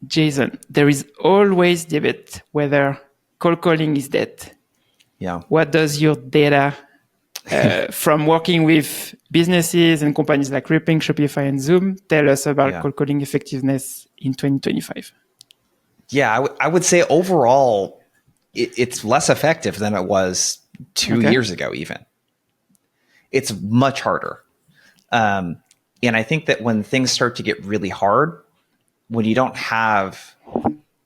Jason, there is always debate whether cold calling is dead. Yeah. What does your data from working with businesses and companies like Rippling, Shopify, and Zoom tell us about cold calling effectiveness in 2025? Yeah, I would say overall, it's less effective than it was 2 years ago, even. It's much harder. And I think that when things start to get really hard, when you don't have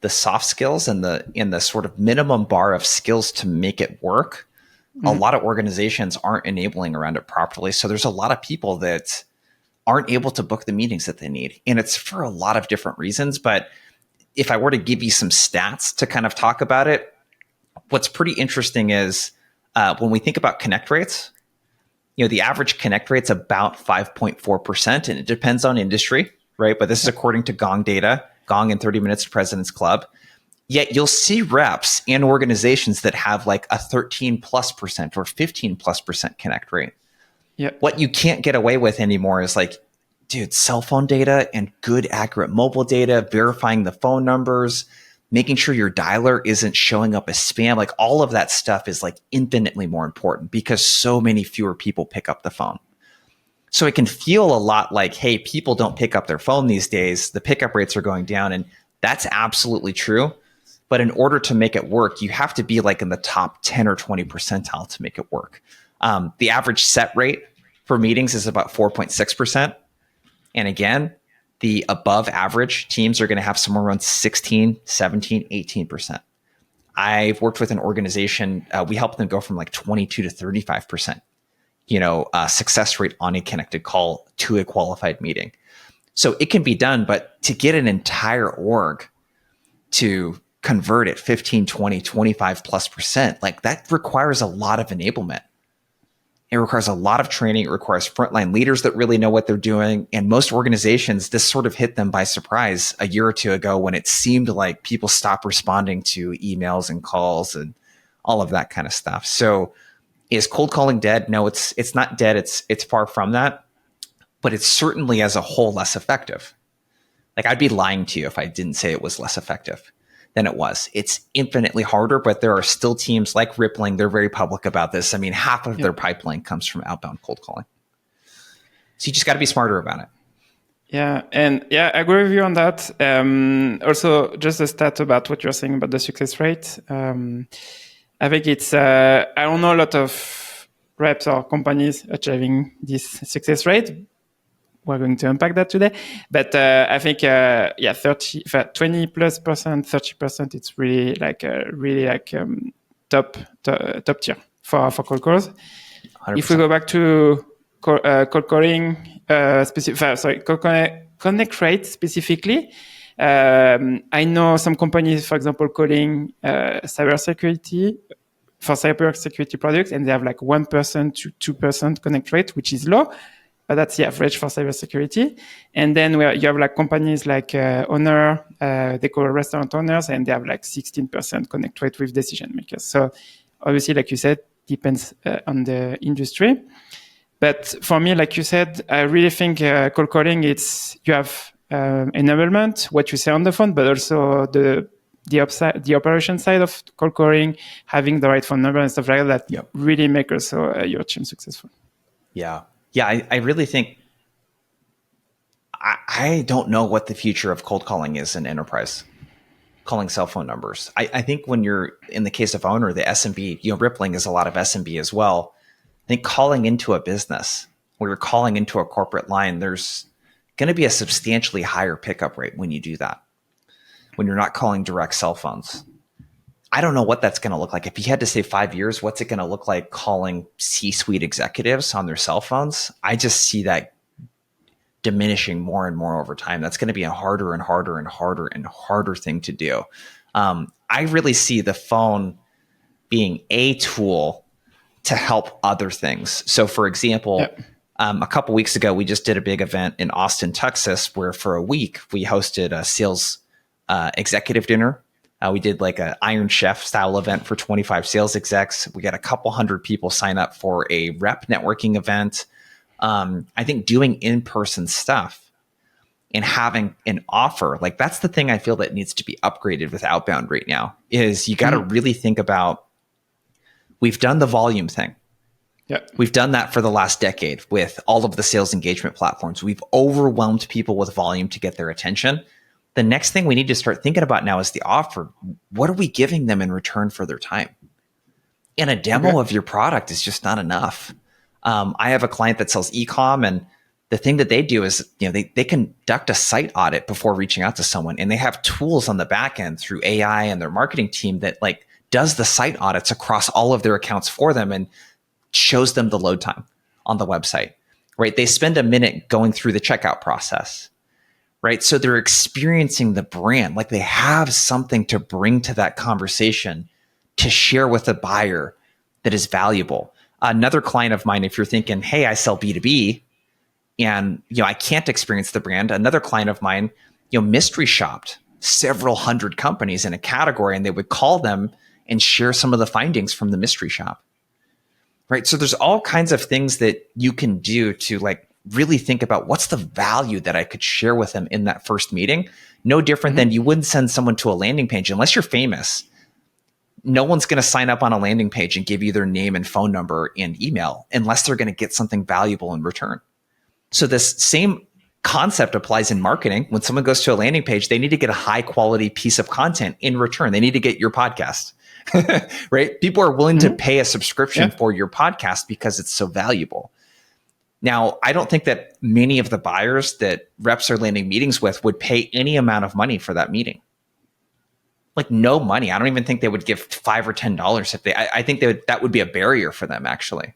the soft skills and the sort of minimum bar of skills to make it work, a lot of organizations aren't enabling around it properly. So there's a lot of people that aren't able to book the meetings that they need. And it's for a lot of different reasons. But if I were to give you some stats to kind of talk about it, what's pretty interesting is when we think about connect rates, the average connect rate's about 5.4%, and it depends on industry, right? But this is according to Gong data, Gong and 30 Minutes to President's Club. Yet you'll see reps and organizations that have like a 13+% or 15+% connect rate. Yep. What you can't get away with anymore is like, dude, cell phone data and good, accurate mobile data, verifying the phone numbers, making sure your dialer isn't showing up as spam. Like all of that stuff is like infinitely more important because so many fewer people pick up the phone. So it can feel a lot like, hey, people don't pick up their phone these days. The pickup rates are going down. And that's absolutely true. But in order to make it work, you have to be like in the top 10 or 20 percentile to make it work. The average set rate for meetings is about 4.6%. And again, the above average teams are going to have somewhere around 16, 17, 18%. I've worked with an organization. We helped them go from like 22 to 35%, success rate on a connected call to a qualified meeting. So it can be done, but to get an entire org to convert at 15, 20, 25+%, like that requires a lot of enablement. It requires a lot of training. It requires frontline leaders that really know what they're doing. And most organizations, this sort of hit them by surprise a year or two ago when it seemed like people stopped responding to emails and calls and all of that kind of stuff. So is cold calling dead? No, it's not dead. It's far from that, but it's certainly as a whole less effective. Like I'd be lying to you if I didn't say it was less effective than it was. It's infinitely harder, but there are still teams like Rippling. They're very public about this. I mean, half of their pipeline comes from outbound cold calling. So you just got to be smarter about it. Yeah. And I agree with you on that. Also, just a stat about what you're saying about the success rate. I think it's, I don't know a lot of reps or companies achieving this success rate. We're going to unpack that today. But I think, 20+%, 30%, it's really top tier for cold calls. 100%. If we go back to cold calling, connect rate specifically, I know some companies, for example, calling cybersecurity for cybersecurity products, and they have like 1% to 2% connect rate, which is low. But that's the average for cybersecurity. And then you have like companies like Honor, they call restaurant owners, and they have like 16% connect rate with decision makers. So obviously, like you said, depends on the industry. But for me, like you said, I really think cold calling, you have enablement, what you say on the phone, but also the operation side of cold calling, having the right phone number and stuff like that really make also your team successful. Yeah. Yeah, I really think I don't know what the future of cold calling is in enterprise, calling cell phone numbers. I think when you're in the case of Owner, the SMB, Rippling is a lot of SMB as well. I think calling into a business or you're calling into a corporate line, there's going to be a substantially higher pickup rate when you do that, when you're not calling direct cell phones. I don't know what that's going to look like. If you had to say 5 years, what's it going to look like calling C-suite executives on their cell phones? I just see that diminishing more and more over time. That's going to be a harder and harder and harder and harder thing to do. I really see the phone being a tool to help other things. So for example, a couple weeks ago, we just did a big event in Austin, Texas, where for a week we hosted a sales executive dinner. We did like an Iron Chef style event for 25 sales execs. We got a couple hundred people sign up for a rep networking event. I think doing in-person stuff and having an offer. Like that's the thing I feel that needs to be upgraded with outbound right now is you got to really think about, we've done the volume thing. Yeah. We've done that for the last decade with all of the sales engagement platforms. We've overwhelmed people with volume to get their attention. The next thing we need to start thinking about now is the offer. What are we giving them in return for their time? And a demo of your product is just not enough. I have a client that sells e-com, and the thing that they do is, they conduct a site audit before reaching out to someone, and they have tools on the back end through AI and their marketing team that like does the site audits across all of their accounts for them and shows them the load time on the website, right? They spend a minute going through the checkout process, right? So they're experiencing the brand, like they have something to bring to that conversation to share with a buyer that is valuable. Another client of mine, if you're thinking, hey, I sell B2B and I can't experience the brand. Another client of mine, mystery shopped several hundred companies in a category, and they would call them and share some of the findings from the mystery shop. Right. So there's all kinds of things that you can do to like really think about what's the value that I could share with them in that first meeting. No different than you wouldn't send someone to a landing page unless you're famous. No one's going to sign up on a landing page and give you their name and phone number and email unless they're going to get something valuable in return. So this same concept applies in marketing. When someone goes to a landing page, they need to get a high quality piece of content in return. They need to get your podcast. Right? People are willing to pay a subscription for your podcast because it's so valuable. Now, I don't think that many of the buyers that reps are landing meetings with would pay any amount of money for that meeting. Like no money. I don't even think they would give $5 or $10 if they, I think that would be a barrier for them actually.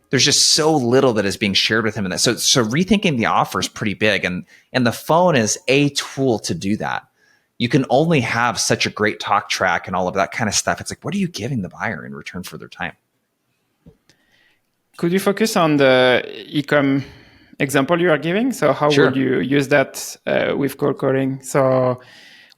There's just so little that is being shared with them in that. So rethinking the offer is pretty big, and the phone is a tool to do that. You can only have such a great talk track and all of that kind of stuff. It's like, what are you giving the buyer in return for their time? Could you focus on the e-com example you are giving? So how would you use that with cold calling? So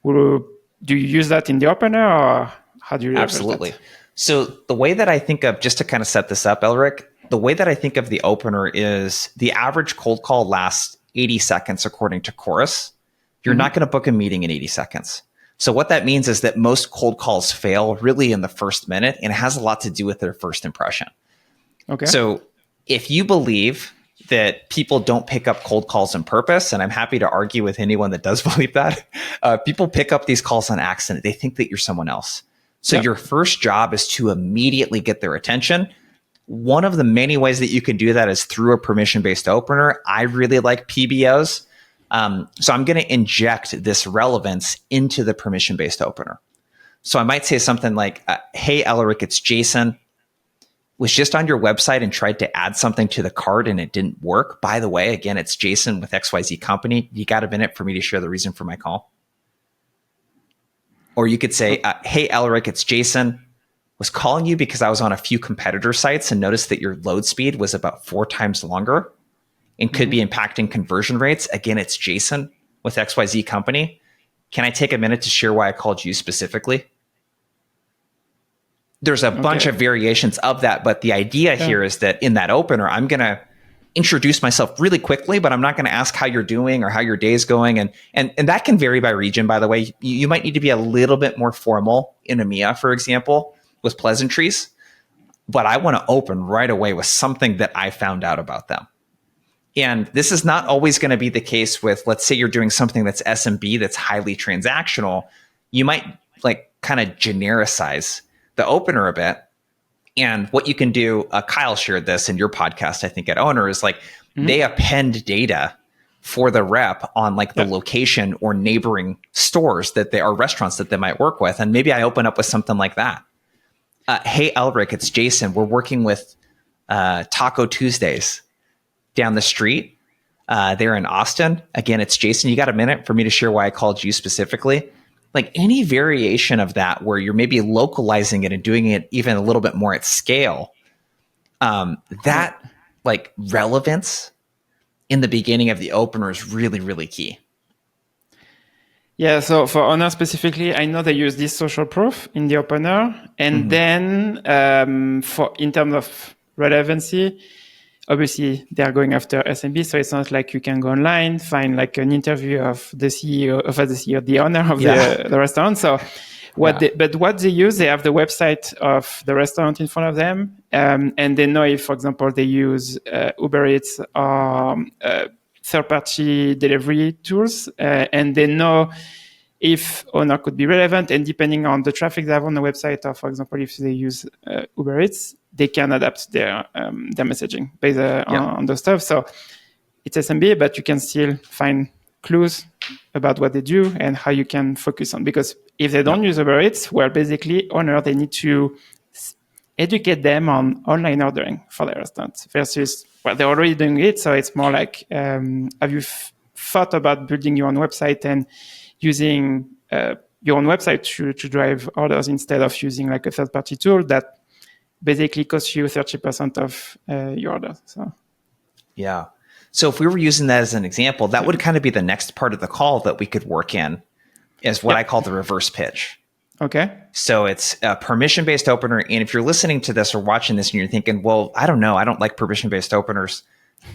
do you use that in the opener, or how do you Absolutely. So the way that I think of, just to kind of set this up, Elric, the way that I think of the opener is the average cold call lasts 80 seconds according to Chorus. You're not going to book a meeting in 80 seconds. So what that means is that most cold calls fail really in the first minute, and it has a lot to do with their first impression. Okay. So if you believe that people don't pick up cold calls on purpose, and I'm happy to argue with anyone that does believe that, people pick up these calls on accident. They think that you're someone else. So your first job is to immediately get their attention. One of the many ways that you can do that is through a permission-based opener. I really like PBOs. So I'm going to inject this relevance into the permission-based opener. So I might say something like, hey, Elric, it's Jason. Was just on your website and tried to add something to the cart and it didn't work. By the way, again, it's Jason with XYZ Company. You got a minute for me to share the reason for my call? Or you could say, hey, Elric, it's Jason. Was calling you because I was on a few competitor sites and noticed that your load speed was about 4 times longer and could be impacting conversion rates. Again, it's Jason with XYZ Company. Can I take a minute to share why I called you specifically? There's a bunch of variations of that, but the idea here is that in that opener, I'm going to introduce myself really quickly, but I'm not going to ask how you're doing or how your day is going. And that can vary by region, by the way. You might need to be a little bit more formal in EMEA, for example, with pleasantries, but I want to open right away with something that I found out about them. And this is not always going to be the case with, let's say you're doing something that's SMB, that's highly transactional. You might like kind of genericize the opener a bit. And what you can do, Kyle shared this in your podcast, I think at Owner, is like they append data for the rep on like the location or neighboring stores that they are, restaurants that they might work with. And maybe I open up with something like that. Hey, Elric, it's Jason. We're working with Taco Tuesdays down the street. They're in Austin. Again, it's Jason. You got a minute for me to share why I called you specifically? Like any variation of that where you're maybe localizing it and doing it even a little bit more at scale, that like relevance in the beginning of the opener is really, really key. Yeah, so for Honor specifically, I know they use this social proof in the opener. And then in terms of relevancy, obviously they are going after SMB, so it's not like you can go online, find like an interview of the CEO, the owner of the restaurant. So what they use, they have the website of the restaurant in front of them, and they know if, for example, they use Uber Eats or third-party delivery tools, and they know if owner could be relevant, and depending on the traffic they have on the website, or for example, if they use Uber Eats, they can adapt their messaging based on the stuff. So it's SMB, but you can still find clues about what they do and how you can focus on. Because if they don't use Uber Eats, well, basically, owner, they need to educate them on online ordering for their restaurants versus, well, they're already doing it. So it's more like, have you thought about building your own website and using your own website to drive orders instead of using like a third-party tool that basically costs you 30% of your orders. So, yeah. So if we were using that as an example, that would kind of be the next part of the call that we could work in, is what I call the reverse pitch. Okay. So it's a permission-based opener. And if you're listening to this or watching this and you're thinking, well, I don't know, I don't like permission-based openers.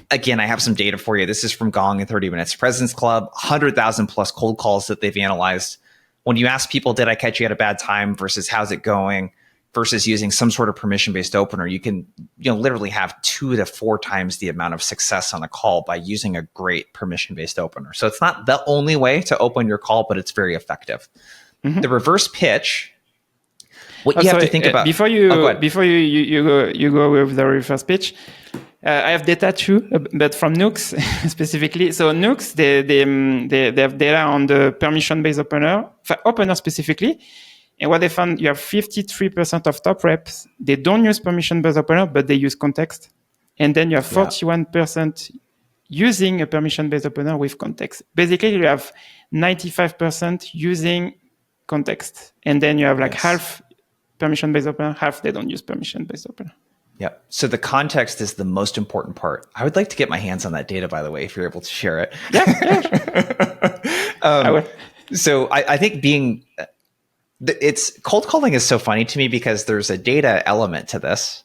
Again, I have some data for you. This is from Gong in 30 Minutes. President's Club, 100,000 plus cold calls that they've analyzed. When you ask people, did I catch you at a bad time versus how's it going versus using some sort of permission-based opener, you can literally have 2 to 4 times the amount of success on a call by using a great permission-based opener. So it's not the only way to open your call, but it's very effective. Mm-hmm. The reverse pitch, what you have to think about before you go with the reverse pitch. I have data too, but from Nooks specifically. So Nooks, they have data on the permission-based opener specifically. And what they found, you have 53% of top reps, they don't use permission-based opener, but they use context. And then you have 41% using a permission-based opener with context. Basically, you have 95% using context. And then you have like half permission-based opener, half they don't use permission-based opener. Yep. So the context is the most important part. I would like to get my hands on that data, by the way, if you're able to share it. I would. So I think cold calling is so funny to me because there's a data element to this,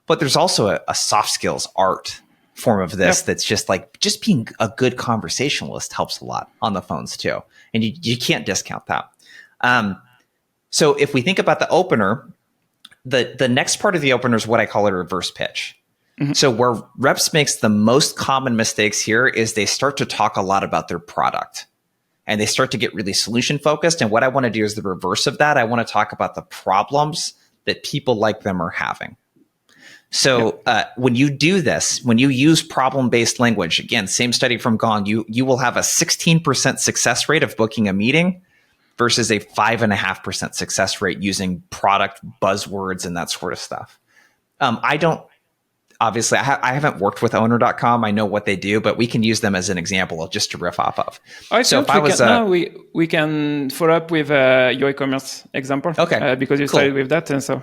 but there's also a soft skills art form of this that's just being a good conversationalist helps a lot on the phones too. And you can't discount that. So if we think about the opener, the next part of the opener is what I call a reverse pitch. Mm-hmm. So where reps makes the most common mistakes here is they start to talk a lot about their product and they start to get really solution focused. And what I want to do is the reverse of that. I want to talk about the problems that people like them are having. So when you do this, when you use problem-based language, again, same study from Gong, you will have a 16% success rate of booking a meeting versus a 5.5% success rate using product buzzwords and that sort of stuff. Obviously, I haven't worked with owner.com. I know what they do, but we can use them as an example just to riff off of. So if we can follow up with your e-commerce example. Okay. Because you started with that. And so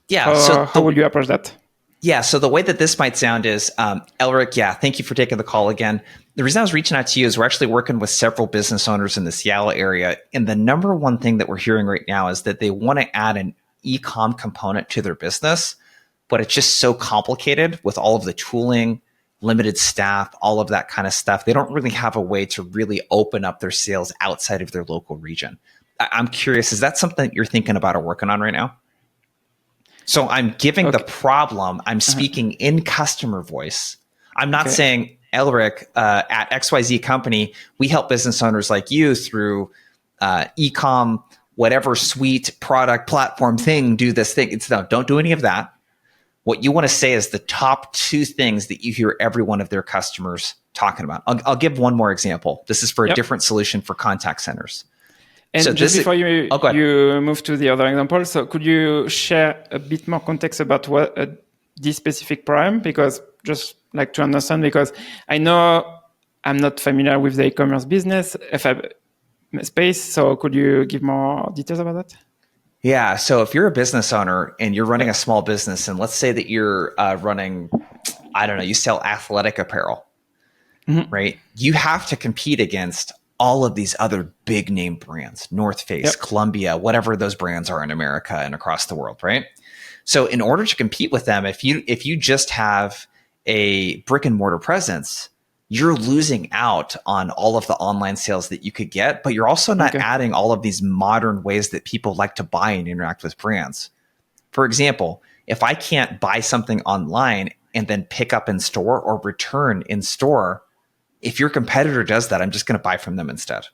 so how will you approach that? Yeah. So the way that this might sound is, Elric, thank you for taking the call again. The reason I was reaching out to you is we're actually working with several business owners in the Seattle area. And the number one thing that we're hearing right now is that they want to add an e-com component to their business, but it's just so complicated with all of the tooling, limited staff, all of that kind of stuff. They don't really have a way to really open up their sales outside of their local region. I'm curious, is that something that you're thinking about or working on right now? So I'm giving the problem, I'm speaking in customer voice. I'm not saying, Elric, at XYZ company, we help business owners like you through e-com, whatever suite, product, platform thing, do this thing. Don't do any of that. What you want to say is the top 2 things that you hear every one of their customers talking about. I'll give one more example. This is for a different solution for contact centers. And so just before you move to the other example, so could you share a bit more context about what this specific problem? Because just like to understand, because I know I'm not familiar with the e-commerce business space. So could you give more details about that? Yeah. So if you're a business owner and you're running a small business, and let's say that you're running, I don't know, you sell athletic apparel, right? You have to compete against all of these other big name brands, North Face, Columbia, whatever those brands are in America and across the world, right? So in order to compete with them, if you just have a brick and mortar presence, you're losing out on all of the online sales that you could get, but you're also not adding all of these modern ways that people like to buy and interact with brands. For example, if I can't buy something online and then pick up in store or return in store, if your competitor does that, I'm just going to buy from them instead.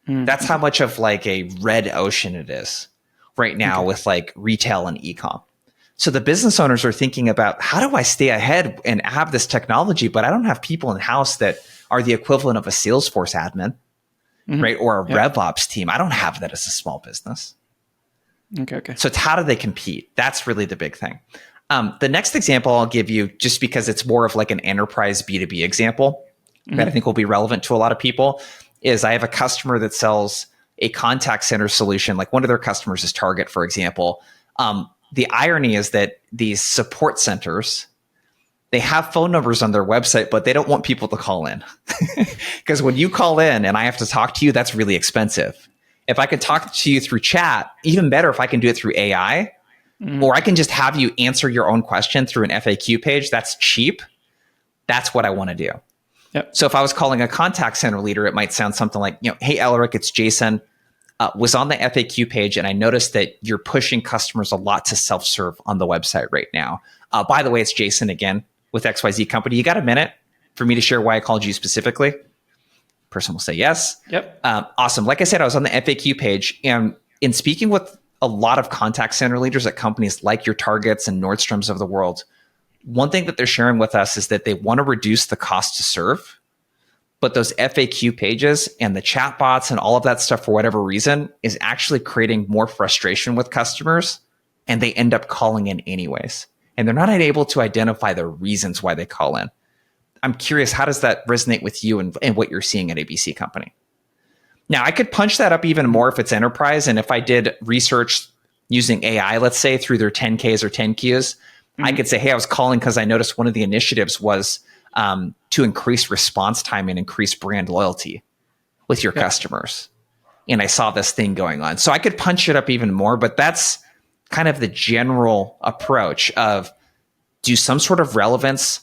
That's how much of like a red ocean it is right now with like retail and e-com. So the business owners are thinking about, how do I stay ahead and have this technology, but I don't have people in house that are the equivalent of a Salesforce admin, right? Or a RevOps team. I don't have that as a small business. Okay. So it's how do they compete? That's really the big thing. The next example I'll give you, just because it's more of like an enterprise B2B example that I think will be relevant to a lot of people, is I have a customer that sells a contact center solution. Like one of their customers is Target, for example. The irony is that these support centers, they have phone numbers on their website, but they don't want people to call in. Because when you call in and I have to talk to you, that's really expensive. If I could talk to you through chat, even better if I can do it through AI, or I can just have you answer your own question through an FAQ page, that's cheap. That's what I want to do. Yep. So if I was calling a contact center leader, it might sound something like, hey, Elric, it's Jason. Was on the FAQ page, and I noticed that you're pushing customers a lot to self-serve on the website right now. By the way, it's Jason again with XYZ Company. You got a minute for me to share why I called you specifically? Person will say yes. Yep. Awesome. Like I said, I was on the FAQ page, and in speaking with a lot of contact center leaders at companies like your Targets and Nordstroms of the world, one thing that they're sharing with us is that they want to reduce the cost to serve. But those FAQ pages and the chatbots and all of that stuff, for whatever reason, is actually creating more frustration with customers, and they end up calling in anyways. And they're not able to identify the reasons why they call in. I'm curious, how does that resonate with you and what you're seeing at ABC Company? Now, I could punch that up even more if it's enterprise. And if I did research using AI, let's say, through their 10Ks or 10Qs, I could say, hey, I was calling because I noticed one of the initiatives was to increase response time and increase brand loyalty with your customers. And I saw this thing going on. So I could punch it up even more, but that's kind of the general approach of do some sort of relevance,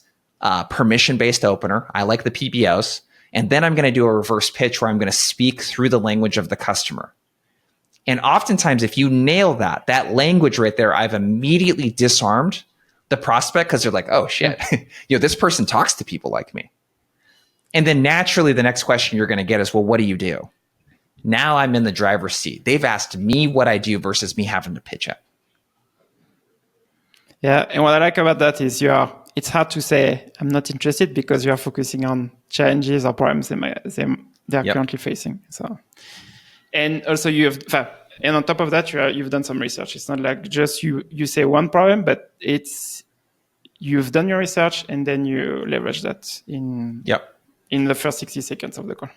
permission-based opener. I like the PBOs. And then I'm going to do a reverse pitch where I'm going to speak through the language of the customer. And oftentimes, if you nail that language right there, I've immediately disarmed the prospect, because they're like, oh shit, this person talks to people like me. And then naturally, the next question you're going to get is, well, what do you do? Now I'm in the driver's seat. They've asked me what I do versus me having to pitch it. Yeah, and what I like about that is it's hard to say I'm not interested because you are focusing on challenges or problems they are currently facing. So, and also and on top of that, you've done some research. It's not like just you say one problem, but you've done your research and then you leverage that in the first 60 seconds of the call.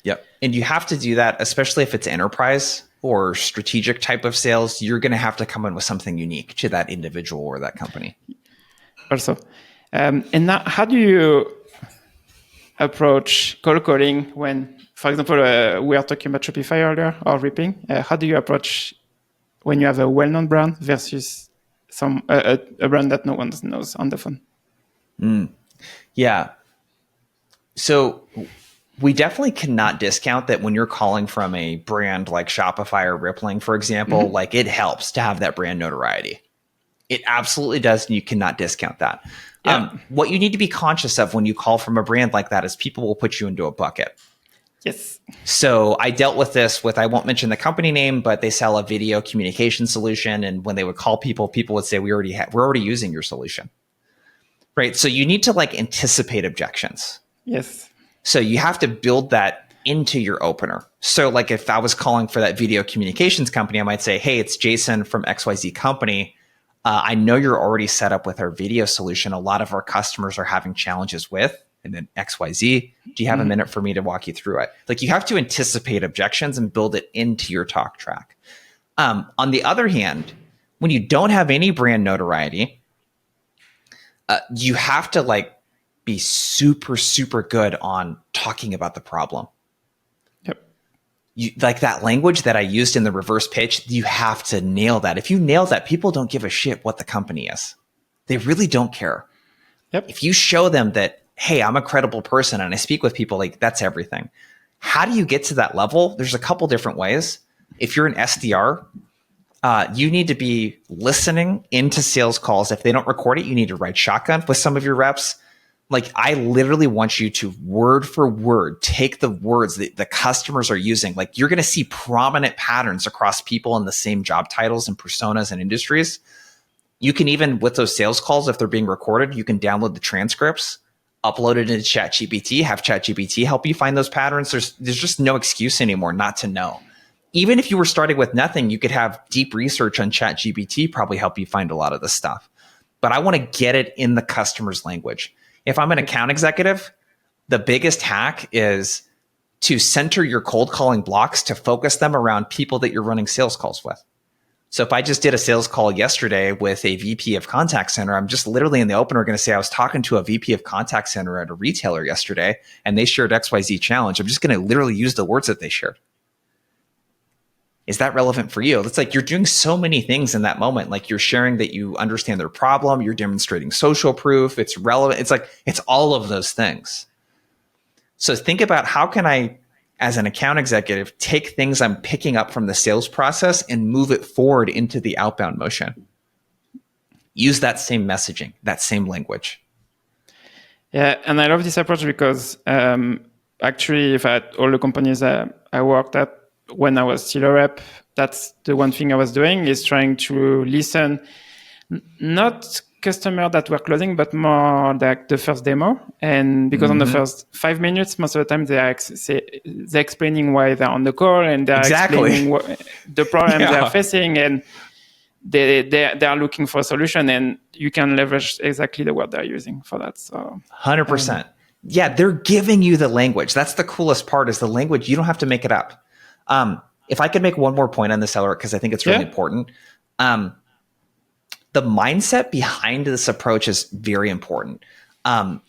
Yep. And you have to do that, especially if it's enterprise or strategic type of sales. You're going to have to come in with something unique to that individual or that company. Also, and now, how do you approach cold calling when, for example, we are talking about Shopify earlier or Ripping? How do you approach when you have a well-known brand versus a brand that no one knows on the phone? Yeah. So we definitely cannot discount that when you're calling from a brand like Shopify or Rippling, for example, like it helps to have that brand notoriety. It absolutely does, and you cannot discount that. Yeah. What you need to be conscious of when you call from a brand like that is people will put you into a bucket. Yes. So I dealt with this I won't mention the company name, but they sell a video communication solution. And when they would call people would say, we're already using your solution. Right. So you need to anticipate objections. Yes. So you have to build that into your opener. So if I was calling for that video communications company, I might say, hey, it's Jason from XYZ Company. I know you're already set up with our video solution. A lot of our customers are having challenges with, and then XYZ. Do you have a minute for me to walk you through it? You have to anticipate objections and build it into your talk track. On the other hand, when you don't have any brand notoriety, you have to be super, super good on talking about the problem. That language that I used in the reverse pitch, you have to nail that. If you nail that, people don't give a shit what the company is. They really don't care. Yep. If you show them that, hey, I'm a credible person and I speak with people, like that's everything. How do you get to that level? There's a couple different ways. If you're an SDR, you need to be listening into sales calls. If they don't record it, you need to write shotgun with some of your reps. Like I literally want you to word for word, take the words that the customers are using. Like you're going to see prominent patterns across people in the same job titles and personas and industries. You can even, with those sales calls, if they're being recorded, you can download the transcripts, upload it into ChatGPT, have ChatGPT help you find those patterns. There's just no excuse anymore not to know. Even if you were starting with nothing, you could have deep research on ChatGPT probably help you find a lot of this stuff. But I want to get it in the customer's language. If I'm an account executive, the biggest hack is to center your cold calling blocks to focus them around people that you're running sales calls with. So if I just did a sales call yesterday with a VP of contact center, I'm just literally in the opener going to say I was talking to a VP of contact center at a retailer yesterday and they shared XYZ challenge. I'm just going to literally use the words that they shared. Is that relevant for you? It's like you're doing so many things in that moment. Like you're sharing that you understand their problem. You're demonstrating social proof. It's relevant. It's like, it's all of those things. So think about how can I, as an account executive, take things I'm picking up from the sales process and move it forward into the outbound motion. Use that same messaging, that same language. Yeah, and I love this approach because actually, if at all the companies I worked at when I was still a rep, that's the one thing I was doing is trying to listen, not customer that were closing, but more like the first demo. And because on the first 5 minutes, most of the time they're explaining why they're on the call and they're explaining the problem they're facing, and they are looking for a solution, and you can leverage exactly the word they're using for that. So 100%. Yeah, they're giving you the language. That's the coolest part is the language. You don't have to make it up. If I could make one more point on this, Elric, because I think it's really important. The mindset behind this approach is very important.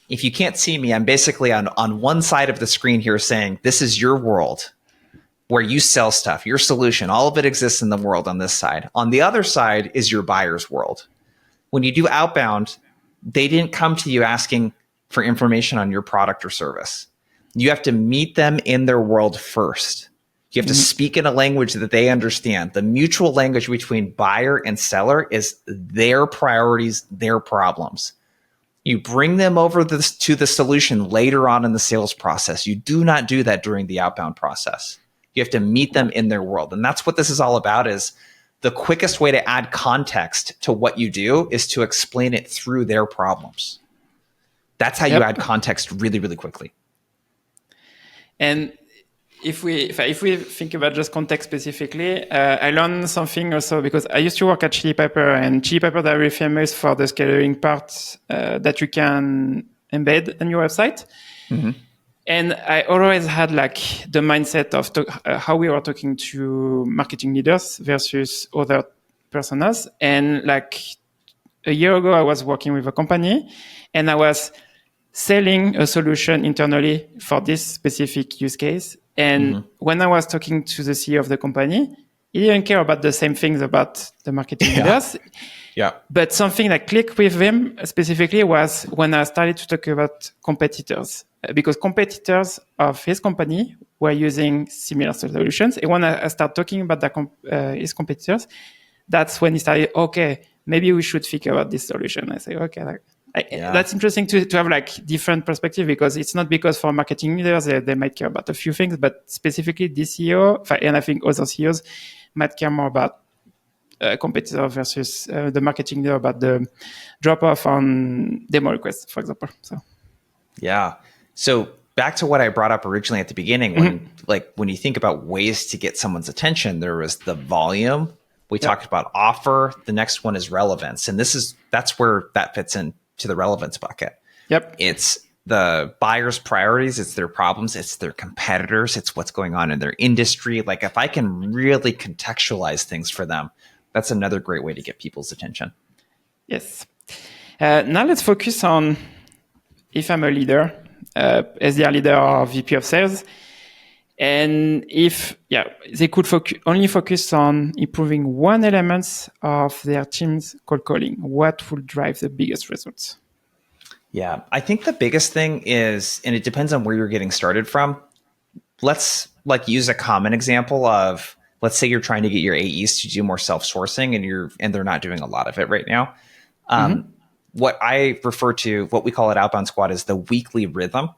If you can't see me, I'm basically on one side of the screen here saying, this is your world where you sell stuff, your solution, all of it exists in the world on this side. On the other side is your buyer's world. When you do outbound, they didn't come to you asking for information on your product or service. You have to meet them in their world first. You have to speak in a language that they understand. The mutual language between buyer and seller is their priorities, their problems. You bring them over to the solution later on in the sales process. You do not do that during the outbound process. You have to meet them in their world. And that's what this is all about, is the quickest way to add context to what you do is to explain it through their problems. That's how you add context really, really quickly. And if we think about just context specifically, I learned something also because I used to work at Chili Pepper, and Chili Pepper, they're very famous for the scaling part that you can embed on your website. And I always had like the mindset of how we were talking to marketing leaders versus other personas. And like a year ago, I was working with a company and I was selling a solution internally for this specific use case. And when I was talking to the CEO of the company, he didn't care about the same things about the marketing leaders. But something that clicked with him specifically was when I started to talk about competitors, because competitors of his company were using similar solutions. And when I started talking about his competitors, that's when he started, okay, maybe we should think about this solution. I say, okay, that's interesting to have like different perspective, because it's not because for marketing leaders, they might care about a few things, but specifically this CEO, and I think other CEOs might care more about competitor versus the marketing leader about the drop off on demo requests, for example. So back to what I brought up originally at the beginning, when you think about ways to get someone's attention, there was the volume. We talked about offer. The next one is relevance. And that's where that fits into the relevance bucket. It's the buyer's priorities. It's their problems. It's their competitors. It's what's going on in their industry. Like if I can really contextualize things for them, that's another great way to get people's attention. Yes. Now let's focus on if I'm a leader, SDR leader or VP of sales, and if they could only focus on improving one element of their team's cold calling, what would drive the biggest results? Yeah. I think the biggest thing is, and it depends on where you're getting started from. Let's like use a common example of, let's say you're trying to get your AEs to do more self-sourcing and they're not doing a lot of it right now. Mm-hmm. What I refer to, what we call at Outbound Squad, is the weekly rhythm.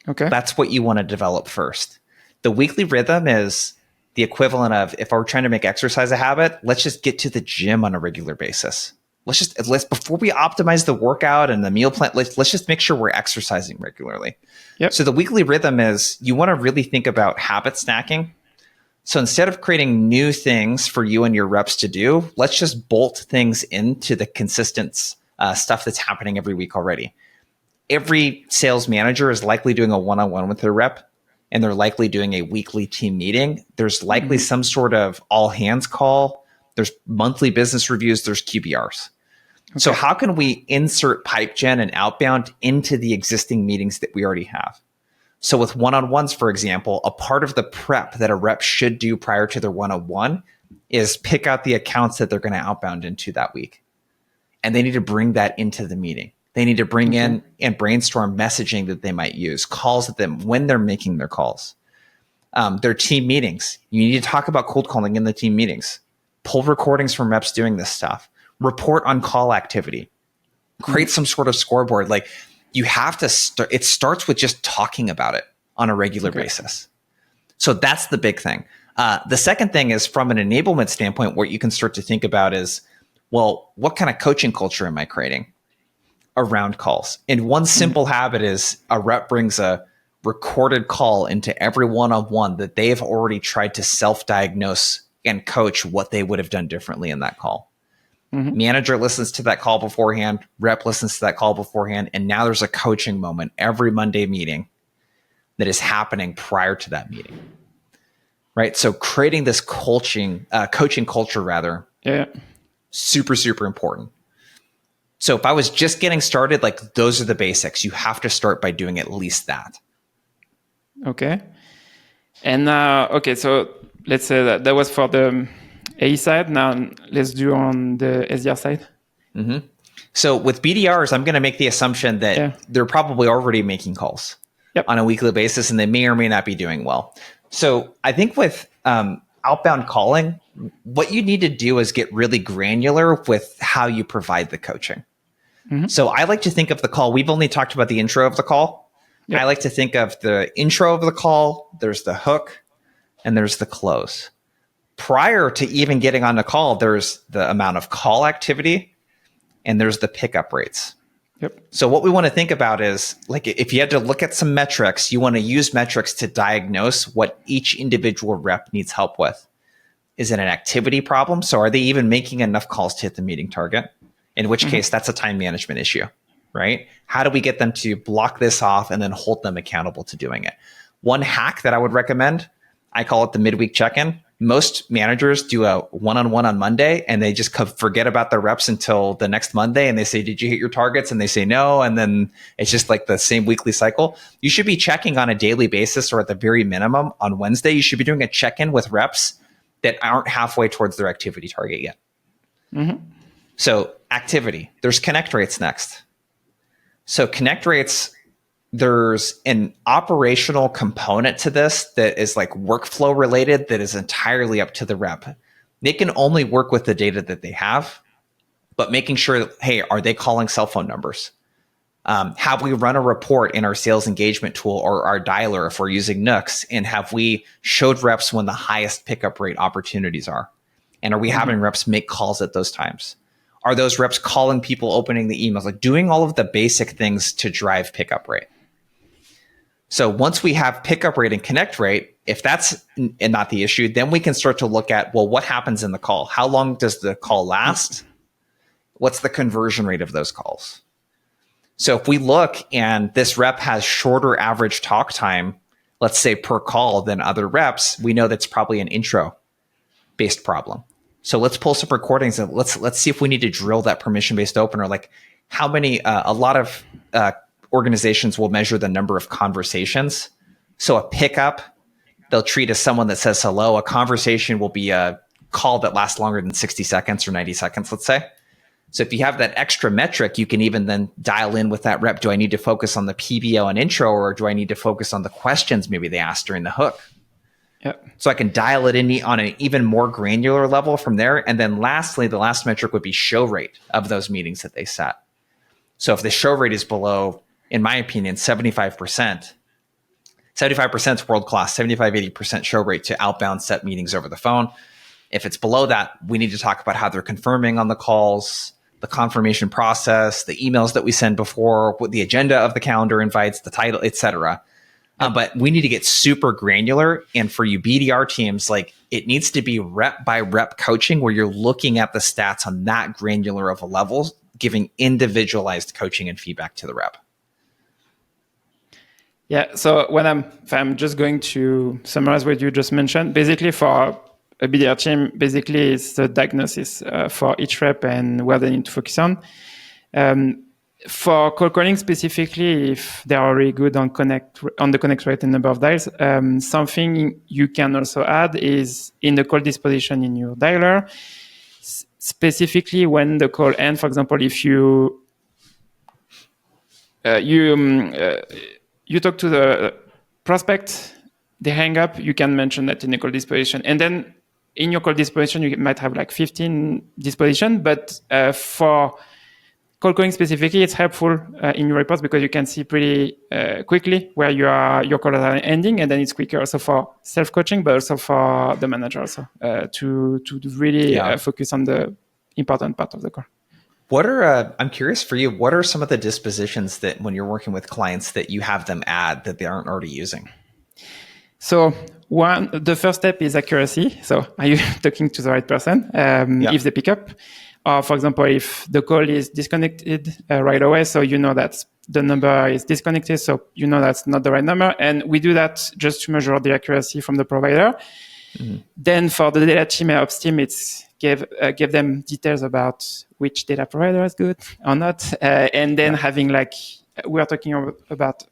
Okay. That's what you want to develop first. The weekly rhythm is the equivalent of, if we're trying to make exercise a habit, let's just get to the gym on a regular basis. Let's before we optimize the workout and the meal plan, let's just make sure we're exercising regularly. Yep. So the weekly rhythm is, you want to really think about habit stacking. So instead of creating new things for you and your reps to do, let's just bolt things into the consistent stuff that's happening every week already. Every sales manager is likely doing a one-on-one with their rep, and they're likely doing a weekly team meeting. There's likely some sort of all hands call. There's monthly business reviews. There's QBRs. Okay. So how can we insert pipe gen and outbound into the existing meetings that we already have? So with one-on-ones, for example, a part of the prep that a rep should do prior to their one-on-one is pick out the accounts that they're going to outbound into that week. And they need to bring that into the meeting. They need to bring in and brainstorm messaging that they might use, calls at them when they're making their calls. Their team meetings. You need to talk about cold calling in the team meetings. Pull recordings from reps doing this stuff. Report on call activity. Create some sort of scoreboard. Like, you have to start. It starts with just talking about it on a regular basis. So that's the big thing. The second thing is, from an enablement standpoint, what you can start to think about is, well, what kind of coaching culture am I creating around calls? And one simple habit is, a rep brings a recorded call into every one-on-one that they've already tried to self-diagnose and coach what they would have done differently in that call. Manager listens to that call beforehand, rep listens to that call beforehand, and now there's a coaching moment every Monday meeting that is happening prior to that meeting. Right? So creating this coaching culture rather. Yeah. Super, super important. So if I was just getting started, like, those are the basics. You have to start by doing at least that. Okay. And okay, so let's say that was for the AE side. Now let's do on the SDR side. Mm-hmm. So with BDRs, I'm going to make the assumption that they're probably already making calls on a weekly basis, and they may or may not be doing well. So I think with outbound calling, what you need to do is get really granular with how you provide the coaching. So I like to think of the call. We've only talked about the intro of the call. I like to think of the intro of the call. There's the hook, and there's the close. Prior to even getting on the call, there's the amount of call activity, and there's the pickup rates. So what we want to think about is, like, if you had to look at some metrics, you want to use metrics to diagnose what each individual rep needs help with. Is it an activity problem? So are they even making enough calls to hit the meeting target? In which case, that's a time management issue, right? How do we get them to block this off and then hold them accountable to doing it? One hack that I would recommend, I call it the midweek check-in. Most managers do a one-on-one on Monday, and they just forget about their reps until the next Monday, and they say, did you hit your targets? And they say no, and then it's just like the same weekly cycle. You should be checking on a daily basis, or at the very minimum on Wednesday, you should be doing a check-in with reps that aren't halfway towards their activity target yet. So activity, there's connect rates next. So connect rates, there's an operational component to this that is like workflow related, that is entirely up to the rep. They can only work with the data that they have, but making sure, hey, are they calling cell phone numbers? Have we run a report in our sales engagement tool or our dialer if we're using Nooks? And have we showed reps when the highest pickup rate opportunities are? And are we having reps make calls at those times? Are those reps calling people, opening the emails, like doing all of the basic things to drive pickup rate? So once we have pickup rate and connect rate, if that's not the issue, then we can start to look at, well, what happens in the call? How long does the call last? What's the conversion rate of those calls? So if we look and this rep has shorter average talk time, let's say per call, than other reps, we know that's probably an intro-based problem. So let's pull some recordings and let's see if we need to drill that permission-based opener. Like, how many, a lot of organizations will measure the number of conversations. So a pickup, they'll treat as someone that says hello. A conversation will be a call that lasts longer than 60 seconds or 90 seconds, let's say. So if you have that extra metric, you can even then dial in with that rep. Do I need to focus on the PBO and intro, or do I need to focus on the questions maybe they asked during the hook? Yep. So I can dial it in on an even more granular level from there. And then lastly, the last metric would be show rate of those meetings that they set. So if the show rate is below, in my opinion, 75%, 75% is world-class, 75, 80% show rate to outbound set meetings over the phone. If it's below that, we need to talk about how they're confirming on the calls, the confirmation process, the emails that we send before, what the agenda of the calendar invites, the title, etc. But we need to get super granular. And for you BDR teams, like it needs to be rep by rep coaching where you're looking at the stats on that granular of a level, giving individualized coaching and feedback to the rep. Yeah. So if I'm just going to summarize what you just mentioned, basically for a BDR team, basically it's the diagnosis for each rep and where they need to focus on. For cold calling specifically, if they are really good on the connect rate and number of dials, something you can also add is in the call disposition in your dialer, specifically when the call ends. For example, if you talk to the prospect, they hang up, you can mention that in the call disposition. And then in your call disposition, you might have like 15 disposition, but for cold calling specifically, it's helpful in your reports because you can see pretty quickly where your calls are ending, and then it's quicker also for self-coaching, but also for the manager also to really focus on the important part of the call. What are I'm curious for you, what are some of the dispositions that when you're working with clients that you have them add that they aren't already using? So the first step is accuracy. So are you talking to the right person if they pick up? Or for example, if the call is disconnected right away, so you know that the number is disconnected, so you know that's not the right number. And we do that just to measure the accuracy from the provider. Mm-hmm. Then for the data team and ops team, it's give them details about which data provider is good or not. And then having we are talking about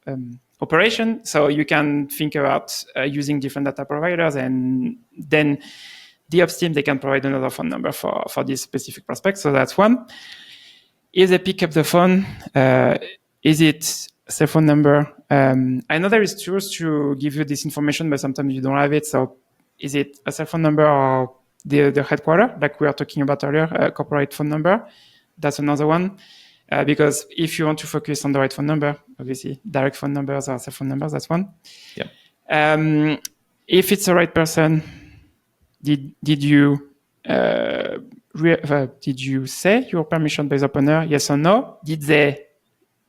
operation. So you can think about using different data providers, and then the ops team, they can provide another phone number for this specific prospect. So that's one. If they pick up the phone, is it a cell phone number? I know there is tools to give you this information, but sometimes you don't have it. So is it a cell phone number or the headquarter, like we were talking about earlier, a corporate phone number? That's another one. Because if you want to focus on the right phone number, obviously direct phone numbers or cell phone numbers, that's one. Yeah. If it's the right person, did you say your permission-based opener, yes or no? Did they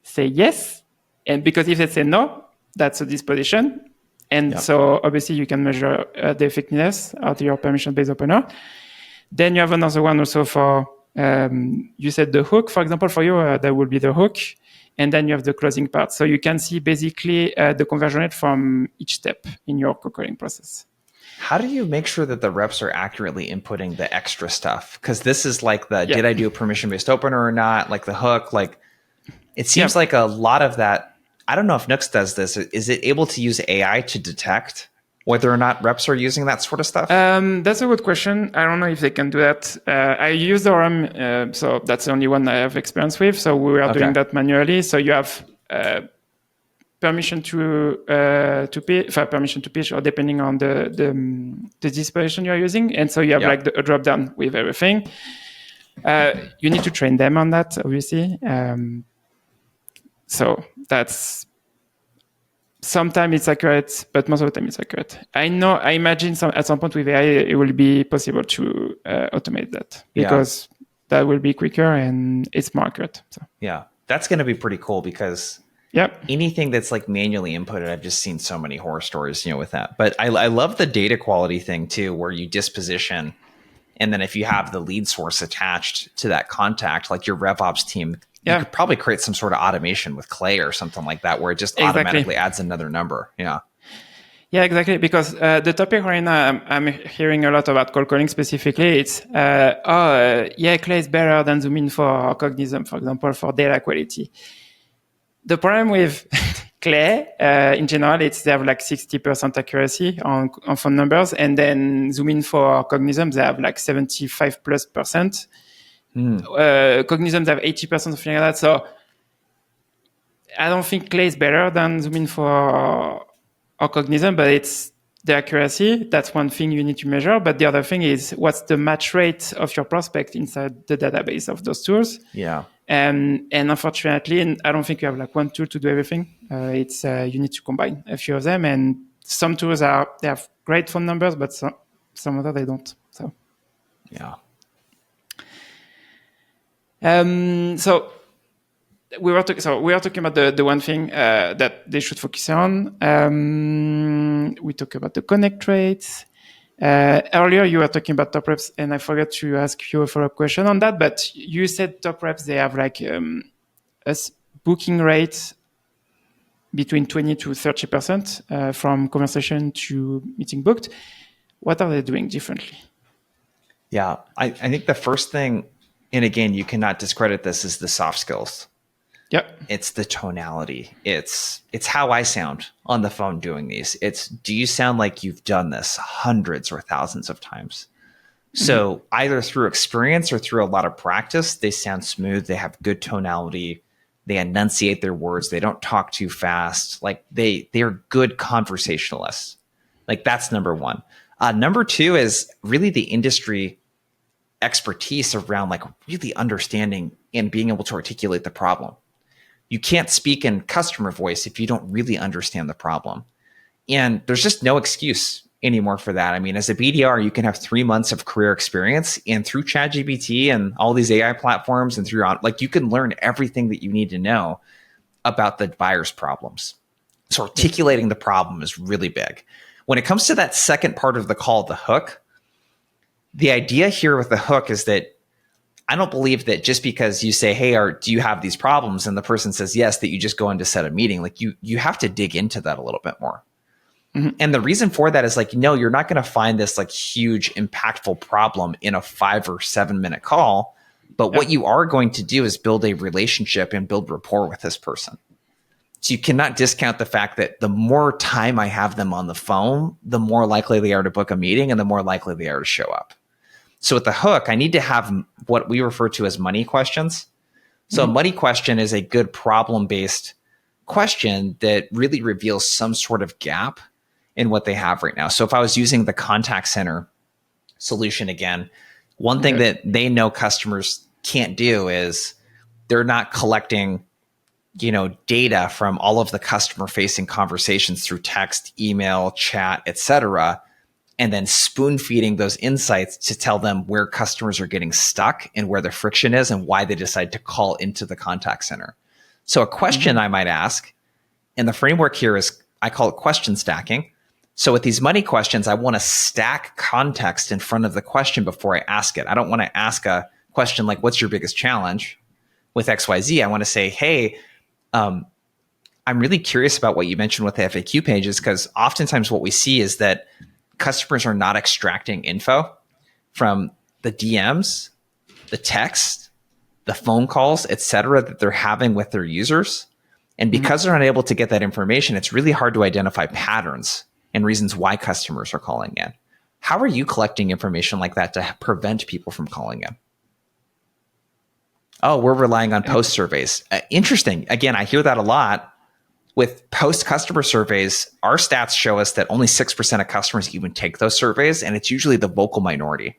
say yes? And because if they say no, that's a disposition. And so obviously you can measure the effectiveness of your permission-based opener. Then you have another one also for, you said the hook, for example, for you, that will be the hook. And then you have the closing part. So you can see basically the conversion rate from each step in your calling process. How do you make sure that the reps are accurately inputting the extra stuff? Because this is like did I do a permission-based opener or not? Like the hook, it seems like a lot of that. I don't know if Nooks does this. Is it able to use AI to detect whether or not reps are using that sort of stuff? That's a good question. I don't know if they can do that. I use the RAM, so that's the only one I have experience with. So we are doing that manually. So you have permission to pitch, or depending on the disposition you're using. And so you have a drop down with everything. You need to train them on that, obviously. So that's sometimes it's accurate, but most of the time it's accurate. I imagine at some point with AI, it will be possible to automate that because that will be quicker and it's more accurate. So. Yeah, that's going to be pretty cool because anything that's like manually inputted, I've just seen so many horror stories, with that. But I love the data quality thing too, where you disposition. And then if you have the lead source attached to that contact, like your RevOps team, you could probably create some sort of automation with Clay or something like that, where it just automatically adds another number. Yeah. Yeah, exactly. Because the topic right now, I'm hearing a lot about cold calling specifically. It's, Clay is better than Zoom for Cognizant, for example, for data quality. The problem with Clay, in general, it's they have like 60% accuracy on phone numbers. And then Zoom for Cognizant, they have like 75+%. Cognizant have 80% or something like that. So I don't think Clay is better than Zoom or Cognizant, but it's the accuracy. That's one thing you need to measure. But the other thing is what's the match rate of your prospect inside the database of those tools. Yeah. And unfortunately, I don't think you have like one tool to do everything. It's you need to combine a few of them. And some tools they have great phone numbers, but some other they don't. So yeah. So we were talking about the one thing that they should focus on. We talked about the connect rates. Earlier, you were talking about top reps, and I forgot to ask you a follow-up question on that. But you said top reps, they have like a booking rate between 20 to 30% from conversation to meeting booked. What are they doing differently? Yeah, I think the first thing, and again, you cannot discredit this, is the soft skills. Yep. It's the tonality. It's how I sound on the phone doing these. Do you sound like you've done this hundreds or thousands of times? So either through experience or through a lot of practice, they sound smooth. They have good tonality. They enunciate their words. They don't talk too fast. Like they're good conversationalists. Like that's number one. Number two is really the industry expertise around like really understanding and being able to articulate the problem. You can't speak in customer voice if you don't really understand the problem. And there's just no excuse anymore for that. I mean, as a BDR, you can have 3 months of career experience, and through ChatGPT and all these AI platforms and you can learn everything that you need to know about the buyer's problems. So articulating the problem is really big. When it comes to that second part of the call, the hook, the idea here with the hook is that I don't believe that just because you say, hey, do you have these problems? And the person says yes, that you just go in to set a meeting. Like you have to dig into that a little bit more. Mm-hmm. And the reason for that is like, no, you're not going to find this like huge impactful problem in a 5 or 7 minute call. But what you are going to do is build a relationship and build rapport with this person. So you cannot discount the fact that the more time I have them on the phone, the more likely they are to book a meeting and the more likely they are to show up. So with the hook, I need to have what we refer to as money questions. So a money question is a good problem-based question that really reveals some sort of gap in what they have right now. So if I was using the contact center solution again, one thing that they know customers can't do is they're not collecting, data from all of the customer-facing conversations through text, email, chat, etc., and then spoon feeding those insights to tell them where customers are getting stuck and where the friction is and why they decide to call into the contact center. So a question I might ask, and the framework here is, I call it question stacking. So with these money questions, I want to stack context in front of the question before I ask it. I don't want to ask a question like, what's your biggest challenge with XYZ? I want to say, hey, I'm really curious about what you mentioned with the FAQ pages, because oftentimes what we see is that customers are not extracting info from the DMs, the text, the phone calls, et cetera, that they're having with their users. And because they're not able to get that information, it's really hard to identify patterns and reasons why customers are calling in. How are you collecting information like that to prevent people from calling in? Oh, we're relying on post surveys. Interesting. Again, I hear that a lot. With post-customer surveys, our stats show us that only 6% of customers even take those surveys, and it's usually the vocal minority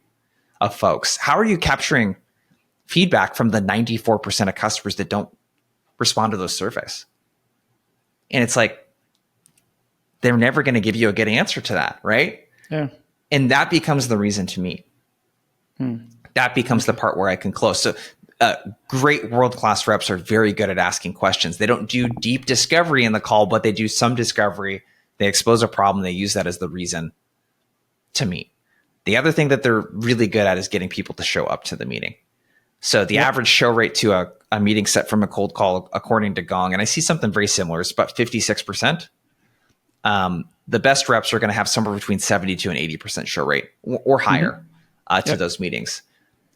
of folks. How are you capturing feedback from the 94% of customers that don't respond to those surveys? And it's like, they're never going to give you a good answer to that, right? Yeah. And that becomes the reason to meet. That becomes the part where I can close. So great world-class reps are very good at asking questions. They don't do deep discovery in the call, but they do some discovery. They expose a problem. They use that as the reason to meet. The other thing that they're really good at is getting people to show up to the meeting. So the average show rate to a meeting set from a cold call, according to Gong, and I see something very similar, it's about 56%. The best reps are going to have somewhere between 72 and 80% show rate or higher to those meetings.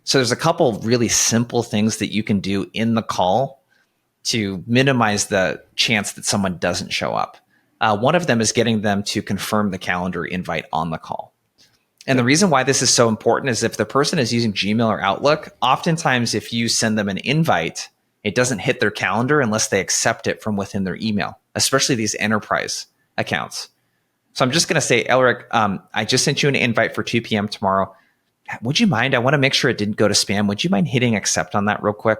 So there's a couple really simple things that you can do in the call to minimize the chance that someone doesn't show up. One of them is getting them to confirm the calendar invite on the call. And the reason why this is so important is if the person is using Gmail or Outlook, oftentimes if you send them an invite, it doesn't hit their calendar unless they accept it from within their email, especially these enterprise accounts. So I'm just going to say, Elric, I just sent you an invite for 2 p.m. tomorrow. Would you mind? I want to make sure it didn't go to spam. Would you mind hitting accept on that real quick?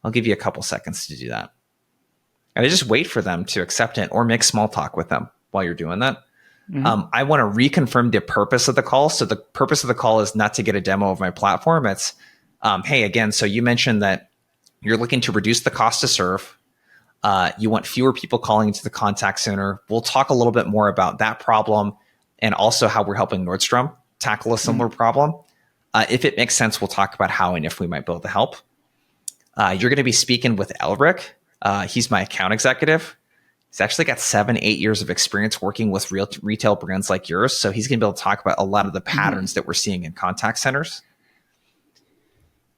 I'll give you a couple seconds to do that. And I just wait for them to accept it or make small talk with them while you're doing that. I want to reconfirm the purpose of the call. So the purpose of the call is not to get a demo of my platform. It's, hey, again, so you mentioned that you're looking to reduce the cost to serve. You want fewer people calling into the contact center. We'll talk a little bit more about that problem and also how we're helping Nordstrom tackle a similar problem. If it makes sense, we'll talk about how and if we might be able to help. You're going to be speaking with Elric. He's my account executive. He's actually got 7-8 years of experience working with retail brands like yours. So he's going to be able to talk about a lot of the patterns that we're seeing in contact centers.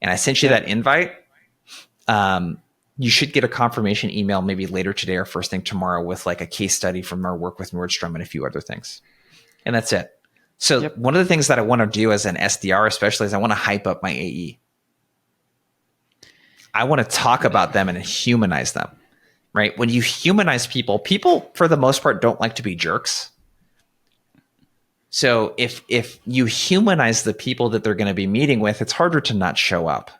And I sent you that invite. You should get a confirmation email maybe later today or first thing tomorrow with like a case study from our work with Nordstrom and a few other things. And that's it. So one of the things that I want to do as an SDR especially is I want to hype up my AE. I want to talk about them and humanize them, right? When you humanize people, people for the most part don't like to be jerks. So if you humanize the people that they're going to be meeting with, it's harder to not show up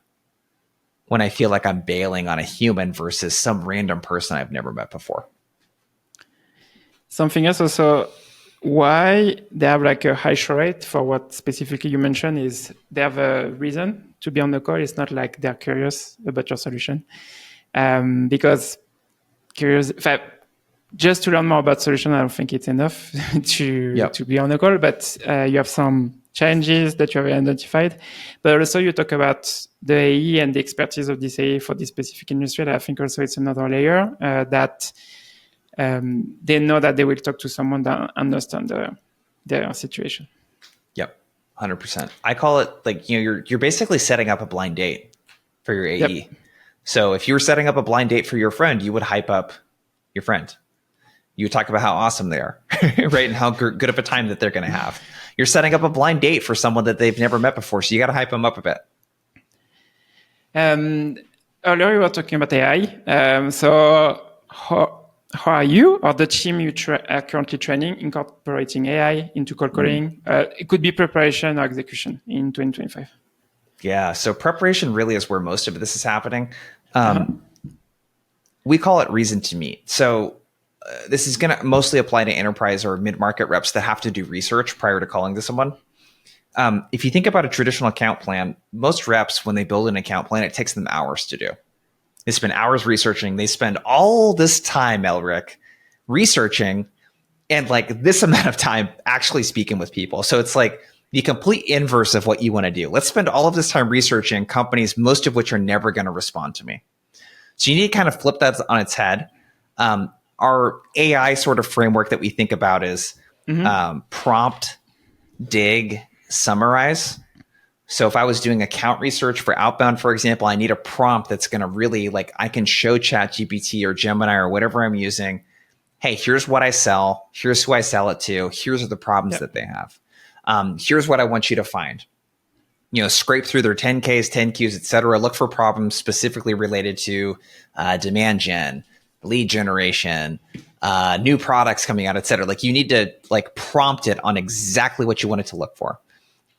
when I feel like I'm bailing on a human versus some random person I've never met before. Something else also, why they have like a high show rate for what specifically you mentioned is they have a reason to be on the call. It's not like they're curious about your solution. Because curious, just to learn more about solution, I don't think it's enough to be on the call, but you have some challenges that you have identified, but also you talk about the AE and the expertise of this AE for this specific industry. I think also it's another layer that they know that they will talk to someone that understands their situation. Yep, 100%. I call it like, you're basically setting up a blind date for your AE. Yep. So if you were setting up a blind date for your friend, you would hype up your friend. You would talk about how awesome they are, right? And how good of a time that they're going to have. You're setting up a blind date for someone that they've never met before. So you got to hype them up a bit. Earlier you were talking about AI. So how are you or the team you are currently training incorporating AI into cold calling? It could be preparation or execution in 2025. Yeah. So preparation really is where most of this is happening. We call it reason to meet. So this is going to mostly apply to enterprise or mid-market reps that have to do research prior to calling to someone. If you think about a traditional account plan, most reps, when they build an account plan, it takes them hours to do. They spend hours researching. They spend all this time, Elric, researching and like this amount of time actually speaking with people. So it's like the complete inverse of what you want to do. Let's spend all of this time researching companies, most of which are never going to respond to me. So you need to kind of flip that on its head. Our AI sort of framework that we think about is prompt, dig, summarize. So if I was doing account research for Outbound, for example, I need a prompt that's going to really like, I can show ChatGPT or Gemini or whatever I'm using. Hey, here's what I sell. Here's who I sell it to. Here's the problems that they have. Here's what I want you to find. Scrape through their 10Ks, 10Qs, et cetera. Look for problems specifically related to demand gen, lead generation, new products coming out, et cetera. Like you need to like prompt it on exactly what you want it to look for.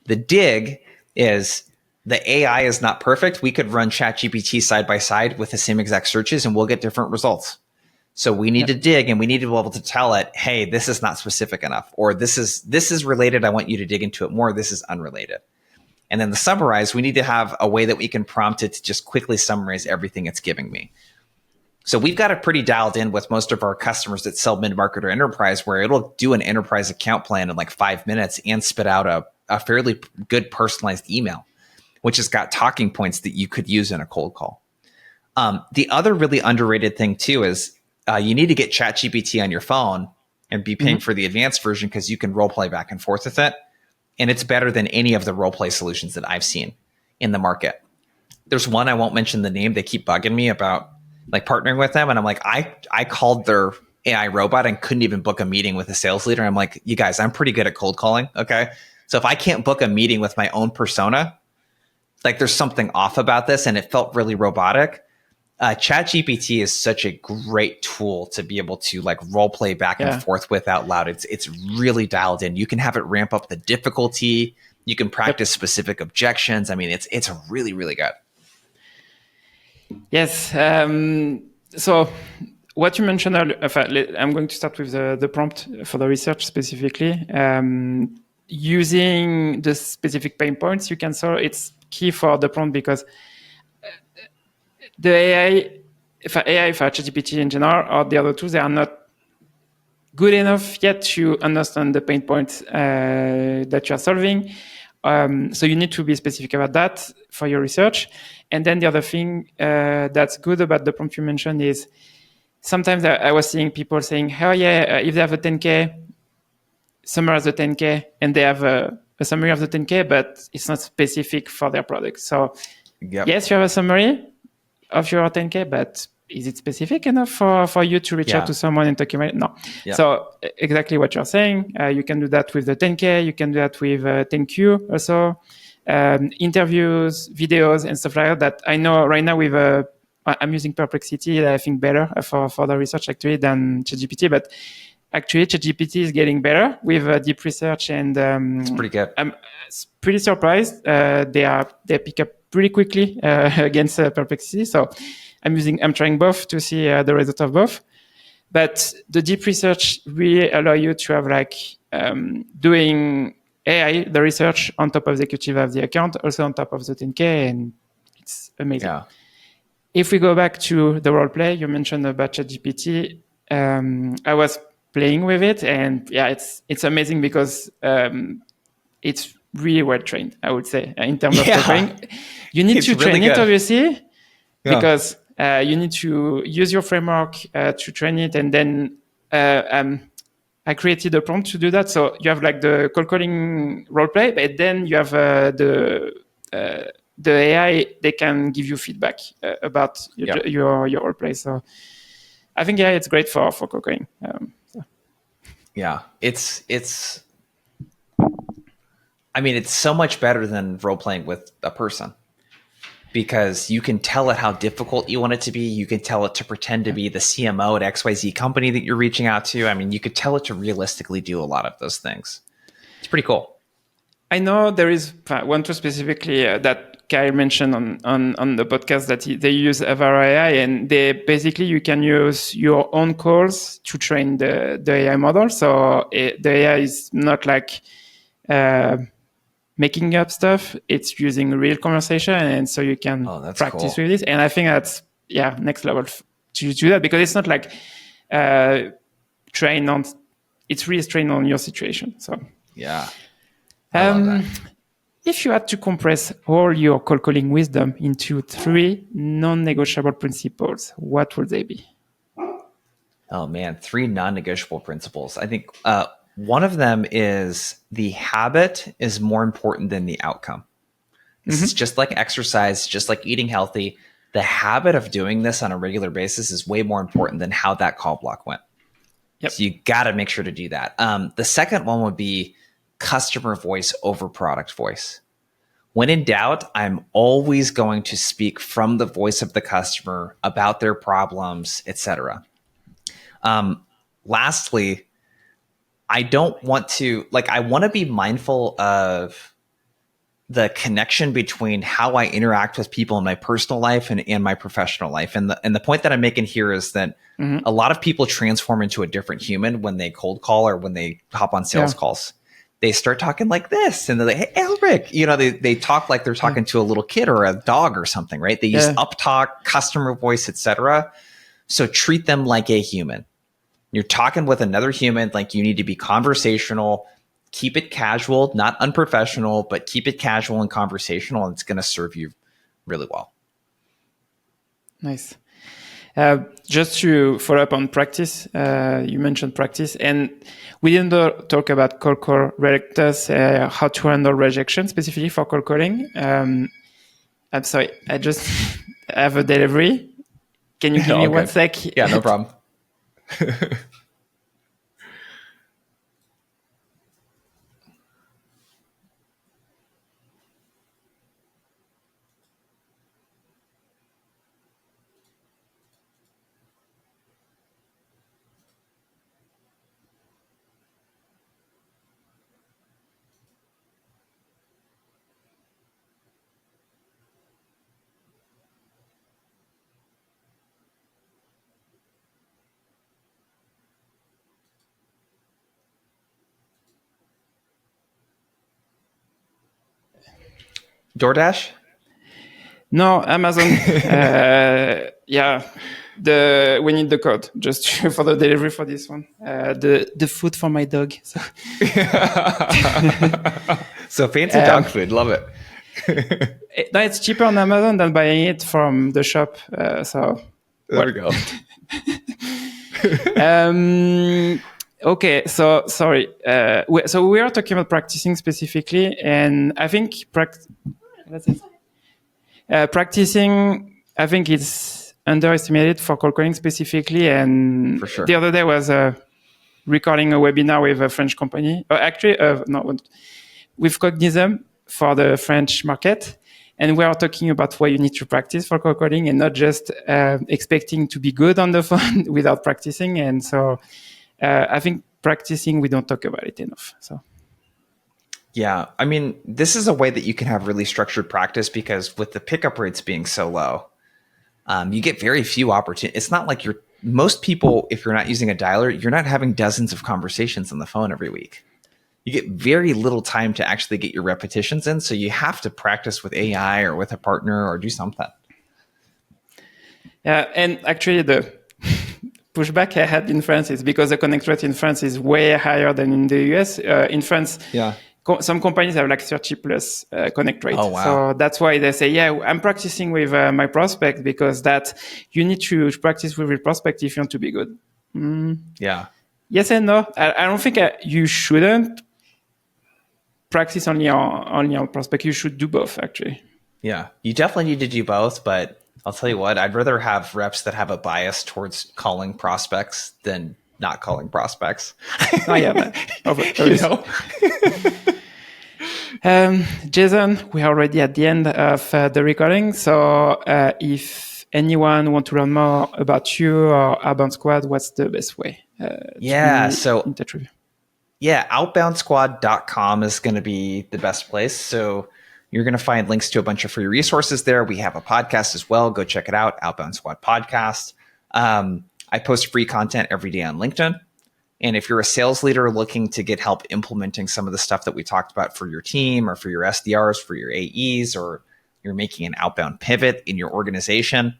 The dig is the AI is not perfect. We could run ChatGPT side by side with the same exact searches and we'll get different results. So we need to dig and we need to be able to tell it, hey, this is not specific enough, or this is related. I want you to dig into it more. This is unrelated. And then the summarize, we need to have a way that we can prompt it to just quickly summarize everything it's giving me. So we've got it pretty dialed in with most of our customers that sell mid-market or enterprise, where it'll do an enterprise account plan in like 5 minutes and spit out a fairly good personalized email, which has got talking points that you could use in a cold call. The other really underrated thing too is you need to get ChatGPT on your phone and be paying for the advanced version because you can role play back and forth with it. And it's better than any of the role play solutions that I've seen in the market. There's one, I won't mention the name. They keep bugging me about like partnering with them. And I'm like, I called their AI robot and couldn't even book a meeting with a sales leader. I'm like, you guys, I'm pretty good at cold calling. Okay. So if I can't book a meeting with my own persona, like there's something off about this, and it felt really robotic. ChatGPT is such a great tool to be able to like role play back and forth with out loud. It's really dialed in. You can have it ramp up the difficulty. You can practice specific objections. I mean, it's really, really good. Yes. So what you mentioned earlier, I'm going to start with the prompt for the research specifically. Using the specific pain points you can solve, it's key for the prompt because the AI, for ChatGPT in general, or the other tools, they are not good enough yet to understand the pain points that you are solving. So you need to be specific about that for your research. And then the other thing that's good about the prompt you mentioned is sometimes I was seeing people saying, oh yeah, if they have a 10K, summarize the 10K, and they have a summary of the 10K, but it's not specific for their product. So yes, you have a summary of your 10K, but is it specific enough for you to reach out to someone and talk about it? No. Yeah. So exactly what you're saying. You can do that with the 10K. You can do that with 10Q also. Interviews, videos, and stuff like that I know right now with I'm using Perplexity, I think better for the research actually than ChatGPT, but actually ChatGPT is getting better with deep research, and it's pretty good. I'm pretty surprised. They pick up pretty quickly against Perplexity. So I'm trying both to see the result of both. But the deep research really allow you to have like doing AI, the research on top of the executive of the account, also on top of the 10K, and it's amazing. Yeah. If we go back to the role play, you mentioned about ChatGPT. I was playing with it, and yeah, it's amazing because it's really well trained, I would say, in terms of coding. You need to train it, obviously, because you need to use your framework to train it, and then I created a prompt to do that. So you have like the cold calling role play, but then you have the AI. They can give you feedback about your role play. So I think it's great for cold calling. Yeah, I mean, it's so much better than role playing with a person, because you can tell it how difficult you want it to be. You can tell it to pretend to be the CMO at XYZ company that you're reaching out to. I mean, you could tell it to realistically do a lot of those things. It's pretty cool. I know there is one tool specifically that Kyle mentioned on the podcast that they use Avaro AI, and basically you can use your own calls to train the AI model. So the AI is not like making up stuff. It's using real conversation, and so you can practice with this. And I think that's next level to do that, because it's not like trained on. It's really trained on your situation. So if you had to compress all your cold calling wisdom into 3 non-negotiable principles, what would they be? Oh man, 3 non-negotiable principles. I think one of them is the habit is more important than the outcome. This is just like exercise, just like eating healthy. The habit of doing this on a regular basis is way more important than how that call block went. Yep. So you got to make sure to do that. The second one would be customer voice over product voice. When in doubt, I'm always going to speak from the voice of the customer about their problems, etc. Lastly, I don't want to, I want to be mindful of the connection between how I interact with people in my personal life and my professional life. And the point that I'm making here is that a lot of people transform into a different human when they cold call or when they hop on sales calls. They start talking like this, and they're like, "Hey, Elric," they talk like they're talking to a little kid or a dog or something, right? They use up talk, customer voice, etc. So treat them like a human. You're talking with another human, like you need to be conversational, keep it casual, not unprofessional, but keep it casual and conversational, and it's going to serve you really well. Nice. Just to follow up on practice, you mentioned practice, and we didn't talk about cold call relectors, how to handle rejection specifically for cold calling. I'm sorry, I just have a delivery. Can you give me 1 sec? Yeah, no problem. DoorDash? No, Amazon. Yeah, we need the code just for the delivery for this one. The food for my dog. So, So fancy dog food. Love it. No, it's cheaper on Amazon than buying it from the shop. So there we go. Okay, so sorry. So we are talking about practicing specifically, and I think that's it. Practicing, I think it's underestimated for cold calling specifically. And for sure. The other day was recording a webinar with a French company. With Cognizant for the French market. And we are talking about why you need to practice for cold calling and not just expecting to be good on the phone without practicing. And so I think practicing, we don't talk about it enough. So. Yeah, I mean, this is a way that you can have really structured practice because with the pickup rates being so low, you get very few opportunities. It's not like most people, if you're not using a dialer, you're not having dozens of conversations on the phone every week. You get very little time to actually get your repetitions in. So you have to practice with AI or with a partner or do something. Yeah, and actually the pushback I had in France is because the connect rate in France is way higher than in the US. In France, yeah. Some companies have like 30 plus connect rate. Oh, wow. So that's why they say, yeah, I'm practicing with my prospect because that you need to practice with your prospect if you want to be good. Yeah. Yes and no. I don't think you shouldn't practice only on prospect. You should do both, actually. Yeah, you definitely need to do both, but I'll tell you what, I'd rather have reps that have a bias towards calling prospects than not calling prospects. Oh, yeah, but Jason, we're already at the end of the recording. So if anyone want to learn more about you or Outbound Squad, what's the best way to be in touch with you? Yeah, outboundsquad.com is going to be the best place. So you're going to find links to a bunch of free resources there. We have a podcast as well. Go check it out, Outbound Squad Podcast. I post free content every day on LinkedIn. And if you're a sales leader looking to get help implementing some of the stuff that we talked about for your team or for your SDRs, for your AEs, or you're making an outbound pivot in your organization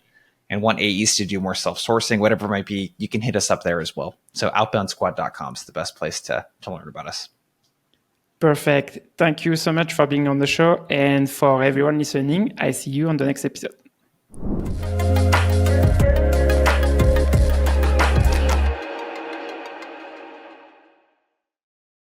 and want AEs to do more self-sourcing, whatever it might be, you can hit us up there as well. So outboundsquad.com is the best place to learn about us. Perfect. Thank you so much for being on the show. And for everyone listening, I see you on the next episode.